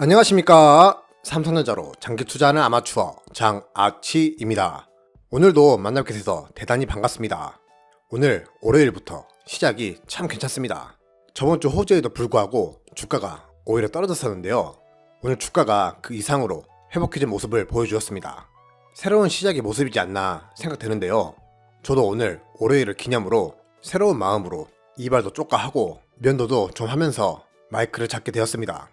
안녕하십니까. 삼성전자로 장기 투자하는 아마추어 장아치입니다. 오늘도 만나뵙게 돼서 대단히 반갑습니다. 오늘 월요일부터 시작이 참 괜찮습니다. 저번 주 호재에도 불구하고 주가가 오히려 떨어졌었는데요. 오늘 주가가 그 이상으로 회복해진 모습을 보여주었습니다. 새로운 시작의 모습이지 않나 생각되는데요. 저도 오늘 월요일을 기념으로 새로운 마음으로 이발도 쪼까하고 면도도 좀 하면서 마이크를 잡게 되었습니다.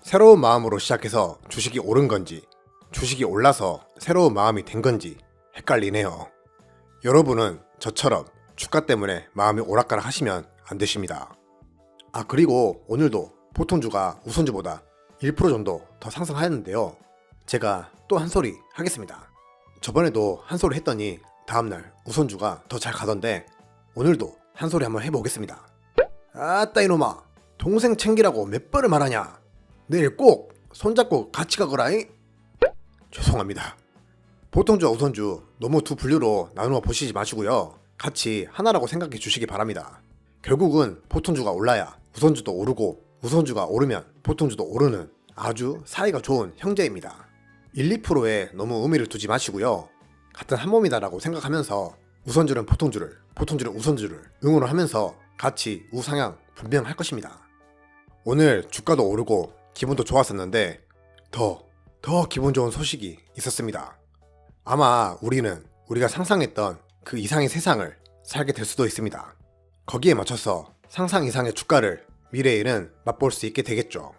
새로운 마음으로 시작해서 주식이 오른 건지 주식이 올라서 새로운 마음이 된 건지 헷갈리네요. 여러분은 저처럼 주가 때문에 마음이 오락가락 하시면 안 되십니다. 그리고 오늘도 보통주가 우선주보다 1% 정도 더 상승하였는데요. 제가 또 한 소리 하겠습니다. 저번에도 한 소리 했더니 다음날 우선주가 더 잘 가던데 오늘도 한 소리 한번 해보겠습니다. 아따 이놈아, 동생 챙기라고 몇 번을 말하냐. 내일 꼭 손잡고 같이 가거라잉. 죄송합니다. 보통주와 우선주 너무 두 분류로 나누어 보시지 마시고요. 같이 하나라고 생각해 주시기 바랍니다. 결국은 보통주가 올라야 우선주도 오르고 우선주가 오르면 보통주도 오르는 아주 사이가 좋은 형제입니다. 1, 2%에 너무 의미를 두지 마시고요. 같은 한 몸이다라고 생각하면서 우선주는 보통주를, 보통주는 우선주를 응원을 하면서 같이 우상향 분명할 것입니다. 오늘 주가도 오르고 기분도 좋았었는데 더 기분 좋은 소식이 있었습니다. 아마 우리가 상상했던 그 이상의 세상을 살게 될 수도 있습니다. 거기에 맞춰서 상상 이상의 주가를 미래에는 맛볼 수 있게 되겠죠.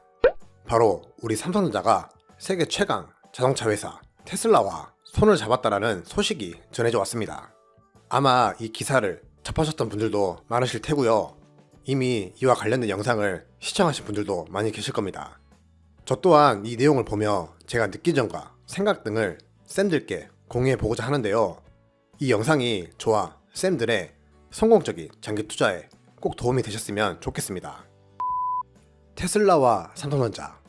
바로 우리 삼성전자가 세계 최강 자동차 회사 테슬라와 손을 잡았다라는 소식이 전해져 왔습니다. 아마 이 기사를 접하셨던 분들도 많으실 테고요. 이미 이와 관련된 영상을 시청하신 분들도 많이 계실 겁니다. 저 또한 이 내용을 보며 제가 느낀 점과 생각 등을 쌤들께 공유해 보고자 하는데요. 이 영상이 저와 쌤들의 성공적인 장기 투자에 꼭 도움이 되셨으면 좋겠습니다. 테슬라와 삼성전자,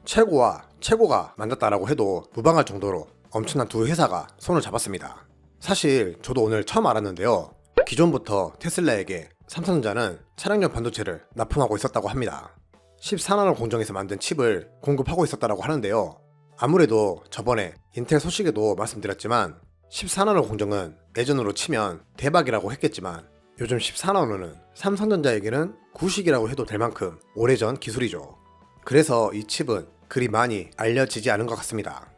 최고가 만났다라고 해도 무방할 정도로 엄청난 두 회사가 손을 잡았습니다. 사실 저도 오늘 처음 알았는데요. 기존부터 테슬라에게 삼성전자는 차량용 반도체를 납품하고 있었다고 합니다. 14나노 공정에서 만든 칩을 공급하고 있었다고 하는데요. 아무래도 저번에 인텔 소식에도 말씀드렸지만 14나노 공정은 예전으로 치면 대박이라고 했겠지만 요즘 14나노는 삼성전자에게는 구식이라고 해도 될 만큼 오래전 기술이죠. 그래서 이 칩은 그리 많이 알려지지 않은 것 같습니다.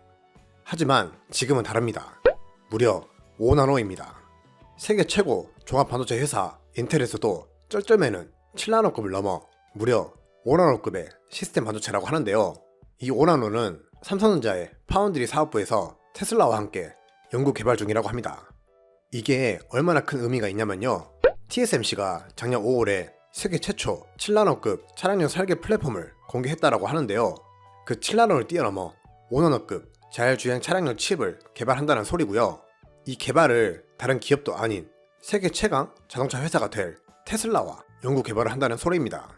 하지만 지금은 다릅니다. 무려 5나노입니다. 세계 최고 종합 반도체 회사 인텔에서도 쩔쩔매는 7나노급을 넘어 무려 5나노급의 시스템 반도체라고 하는데요. 이 5나노는 삼성전자의 파운드리 사업부에서 테슬라와 함께 연구 개발 중이라고 합니다. 이게 얼마나 큰 의미가 있냐면요. TSMC가 작년 5월에 세계 최초 7나노급 차량용 설계 플랫폼을 공개했다라고 하는데요. 그 7나노를 뛰어넘어 5나노급 자율주행 차량용 칩을 개발한다는 소리고요. 이 개발을 다른 기업도 아닌 세계 최강 자동차 회사가 될 테슬라와 연구 개발을 한다는 소리입니다.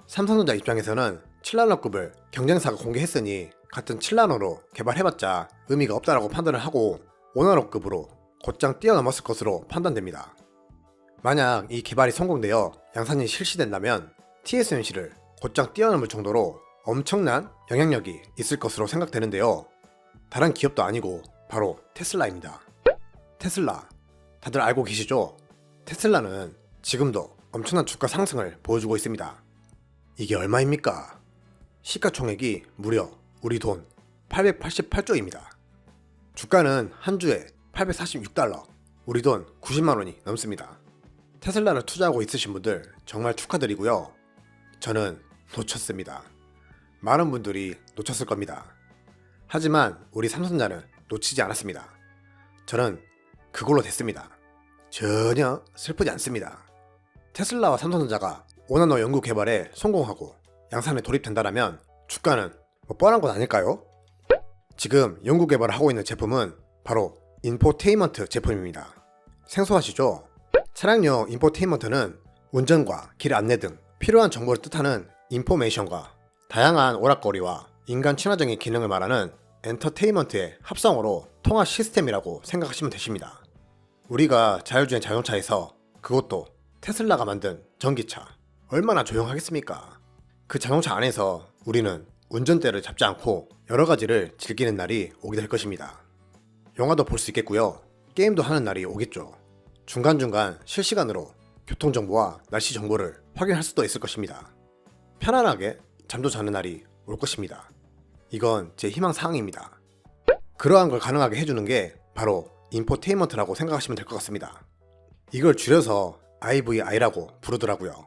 삼성전자 입장에서는 7나노급을 경쟁사가 공개했으니 같은 7나노로 개발해봤자 의미가 없다라고 판단을 하고 5나노급으로 곧장 뛰어넘었을 것으로 판단됩니다. 만약 이 개발이 성공되어 양산이 실시된다면 TSMC를 곧장 뛰어넘을 정도로 엄청난 영향력이 있을 것으로 생각되는데요. 다른 기업도 아니고 바로 테슬라입니다. 테슬라 다들 알고 계시죠? 테슬라는 지금도 엄청난 주가 상승을 보여주고 있습니다. 이게 얼마입니까? 시가총액이 무려 우리 돈 888조입니다. 주가는 한 주에 846달러, 우리 돈 90만원이 넘습니다. 테슬라를 투자하고 있으신 분들 정말 축하드리고요. 저는 놓쳤습니다. 많은 분들이 놓쳤을 겁니다. 하지만 우리 삼성전자는 놓치지 않았습니다. 저는 그걸로 됐습니다. 전혀 슬프지 않습니다. 테슬라와 삼성전자가 5나노 연구 개발에 성공하고 양산에 돌입된다면 주가는 뻔한 건 아닐까요? 지금 연구 개발을 하고 있는 제품은 바로 인포테인먼트 제품입니다. 생소하시죠? 차량용 인포테인먼트는 운전과 길 안내 등 필요한 정보를 뜻하는 인포메이션과 다양한 오락거리와 인간 친화적인 기능을 말하는 엔터테인먼트의 합성어로 통합 시스템이라고 생각하시면 되십니다. 우리가 자율주행 자동차에서, 그것도 테슬라가 만든 전기차, 얼마나 조용하겠습니까? 그 자동차 안에서 우리는 운전대를 잡지 않고 여러 가지를 즐기는 날이 오게 될 것입니다. 영화도 볼 수 있겠고요. 게임도 하는 날이 오겠죠. 중간중간 실시간으로 교통정보와 날씨 정보를 확인할 수도 있을 것입니다. 편안하게 잠도 자는 날이 올 것입니다. 이건 제 희망사항입니다. 그러한 걸 가능하게 해주는 게 바로 인포테인먼트라고 생각하시면 될 것 같습니다. 이걸 줄여서 IVI라고 부르더라고요.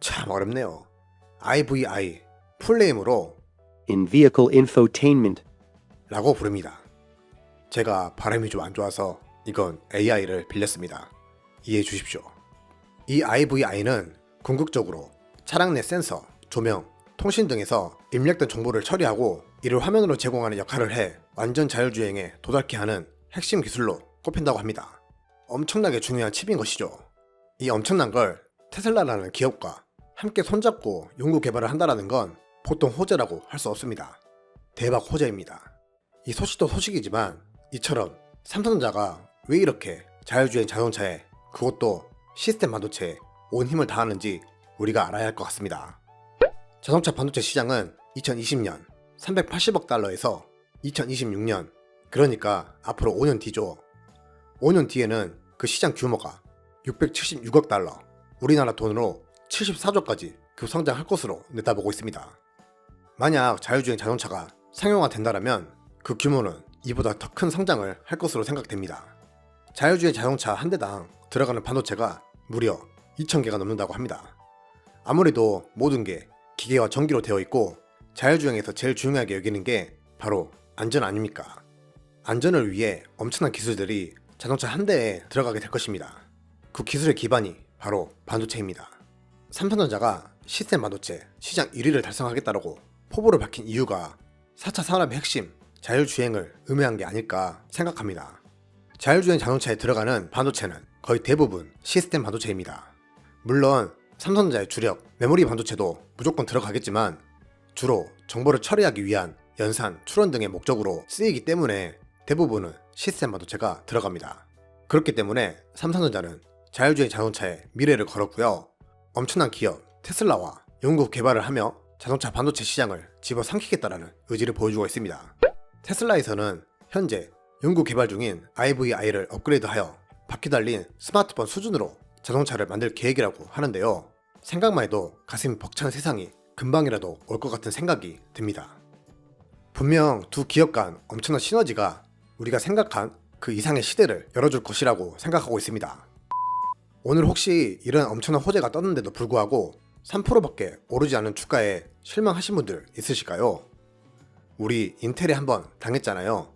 참 어렵네요. IVI, 풀네임으로 In-Vehicle Infotainment. 라고 부릅니다. 제가 발음이 좀 안 좋아서 이건 AI를 빌렸습니다. 이해해 주십시오. 이 IVI는 궁극적으로 차량 내 센서, 조명, 통신 등에서 입력된 정보를 처리하고 이를 화면으로 제공하는 역할을 해 완전 자율주행에 도달케 하는 핵심 기술로 꼽힌다고 합니다. 엄청나게 중요한 칩인 것이죠. 이 엄청난 걸 테슬라라는 기업과 함께 손잡고 연구 개발을 한다는 건 보통 호재라고 할 수 없습니다. 대박 호재입니다. 이 소식도 소식이지만 이처럼 삼성전자가 왜 이렇게 자율주행 자동차에, 그것도 시스템 반도체에 온 힘을 다하는지 우리가 알아야 할 것 같습니다. 자동차 반도체 시장은 2020년 380억 달러에서 2026년, 그러니까 앞으로 5년 뒤죠. 5년 뒤에는 그 시장 규모가 676억 달러, 우리나라 돈으로 74조까지 급성장할 것으로 내다보고 있습니다. 만약 자율주행 자동차가 상용화된다면 그 규모는 이보다 더 큰 성장을 할 것으로 생각됩니다. 자율주행 자동차 한 대당 들어가는 반도체가 무려 2,000개가 넘는다고 합니다. 아무래도 모든 게 기계와 전기로 되어 있고 자율주행에서 제일 중요하게 여기는 게 바로 안전 아닙니까? 안전을 위해 엄청난 기술들이 자동차 한 대에 들어가게 될 것입니다. 그 기술의 기반이 바로 반도체입니다. 삼성전자가 시스템 반도체 시장 1위를 달성하겠다고 포부를 밝힌 이유가 4차 산업의 핵심, 자율주행을 의미한 게 아닐까 생각합니다. 자율주행 자동차에 들어가는 반도체는 거의 대부분 시스템 반도체입니다. 물론 삼성전자의 주력 메모리 반도체도 무조건 들어가겠지만 주로 정보를 처리하기 위한 연산, 추론 등의 목적으로 쓰이기 때문에 대부분은 시스템 반도체가 들어갑니다. 그렇기 때문에 삼성전자는 자율주행 자동차에 미래를 걸었고요. 엄청난 기업 테슬라와 연구 개발을 하며 자동차 반도체 시장을 집어삼키겠다라는 의지를 보여주고 있습니다. 테슬라에서는 현재 연구 개발 중인 IVI를 업그레이드하여 바퀴 달린 스마트폰 수준으로 자동차를 만들 계획이라고 하는데요. 생각만 해도 가슴이 벅찬 세상이 금방이라도 올 것 같은 생각이 듭니다. 분명 두 기업 간 엄청난 시너지가 우리가 생각한 그 이상의 시대를 열어줄 것이라고 생각하고 있습니다. 오늘 혹시 이런 엄청난 호재가 떴는데도 불구하고 3%밖에 오르지 않은 주가에 실망하신 분들 있으실까요? 우리 인텔에 한번 당했잖아요.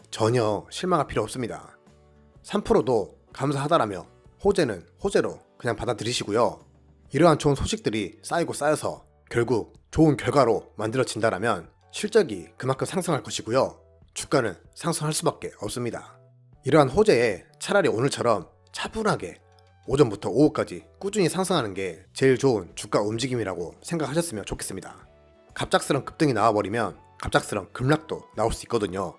전혀 실망할 필요 없습니다. 3%도 감사하다라며 호재는 호재로 그냥 받아들이시고요. 이러한 좋은 소식들이 쌓이고 쌓여서 결국 좋은 결과로 만들어진다라면 실적이 그만큼 상승할 것이고요. 주가는 상승할 수밖에 없습니다. 이러한 호재에 차라리 오늘처럼 차분하게 오전부터 오후까지 꾸준히 상승하는 게 제일 좋은 주가 움직임이라고 생각하셨으면 좋겠습니다. 갑작스런 급등이 나와버리면 갑작스런 급락도 나올 수 있거든요.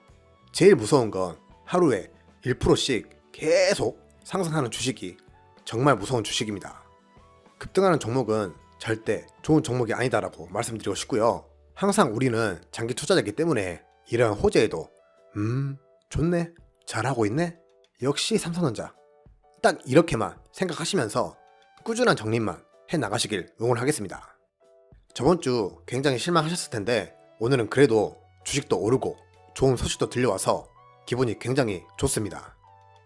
제일 무서운 건 하루에 1%씩 계속 상승하는 주식이 정말 무서운 주식입니다. 급등하는 종목은 절대 좋은 종목이 아니다라고 말씀드리고 싶고요. 항상 우리는 장기 투자자이기 때문에 이러한 호재에도 좋네, 잘하고 있네, 역시 삼성전자, 딱 이렇게만 생각하시면서 꾸준한 정리만 해나가시길 응원하겠습니다. 저번 주 굉장히 실망하셨을 텐데 오늘은 그래도 주식도 오르고 좋은 소식도 들려와서 기분이 굉장히 좋습니다.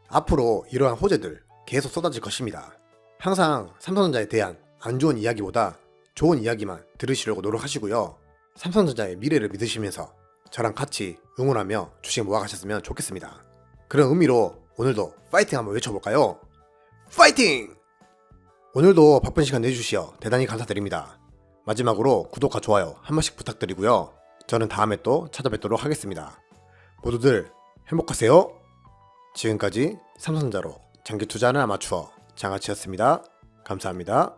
앞으로 이러한 호재들 계속 쏟아질 것입니다. 항상 삼성전자에 대한 안 좋은 이야기보다 좋은 이야기만 들으시려고 노력하시고요. 삼성전자의 미래를 믿으시면서 저랑 같이 응원하며 주식 모아가셨으면 좋겠습니다. 그런 의미로 오늘도 파이팅 한번 외쳐볼까요? 파이팅! 오늘도 바쁜 시간 내주시어 대단히 감사드립니다. 마지막으로 구독과 좋아요 한 번씩 부탁드리고요. 저는 다음에 또 찾아뵙도록 하겠습니다. 모두들 행복하세요. 지금까지 삼성전자로 장기 투자하는 아마추어 장아치였습니다. 감사합니다.